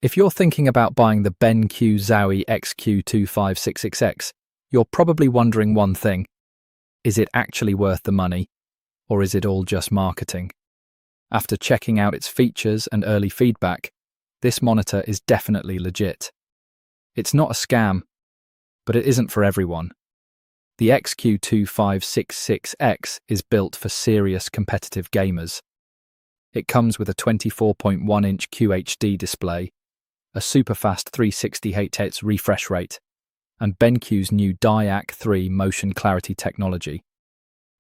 If you're thinking about buying the BenQ Zowie XQ2566X, you're probably wondering one thing. Is it actually worth the money, or is it all just marketing? After checking out its features and early feedback, this monitor is definitely legit. It's not a scam, but it isn't for everyone. The XQ2566X is built for serious competitive gamers. It comes with a 24.1-inch QHD display, a super-fast 360Hz refresh rate, and BenQ's new DIAC 3 motion clarity technology.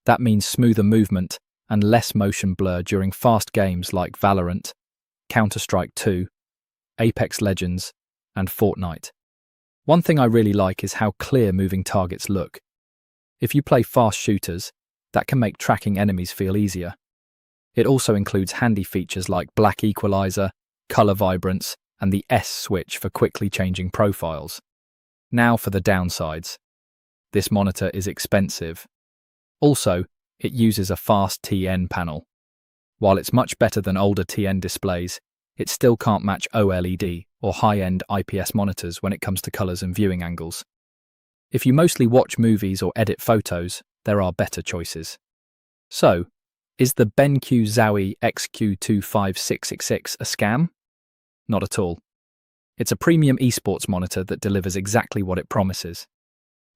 That means smoother movement and less motion blur during fast games like Valorant, Counter-Strike 2, Apex Legends, and Fortnite. One thing I really like is how clear moving targets look. If you play fast shooters, that can make tracking enemies feel easier. It also includes handy features like black equalizer, color vibrance, and the S switch for quickly changing profiles. Now for the downsides. This monitor is expensive. Also, it uses a fast TN panel. While it's much better than older TN displays, it still can't match OLED or high-end IPS monitors when it comes to colors and viewing angles. If you mostly watch movies or edit photos, there are better choices. So, is the BenQ Zowie XQ2566X a scam? Not at all. It's a premium esports monitor that delivers exactly what it promises.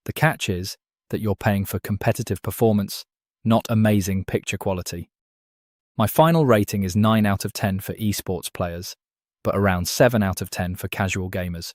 The catch is that you're paying for competitive performance, not amazing picture quality. My final rating is 9 out of 10 for esports players, but around 7 out of 10 for casual gamers.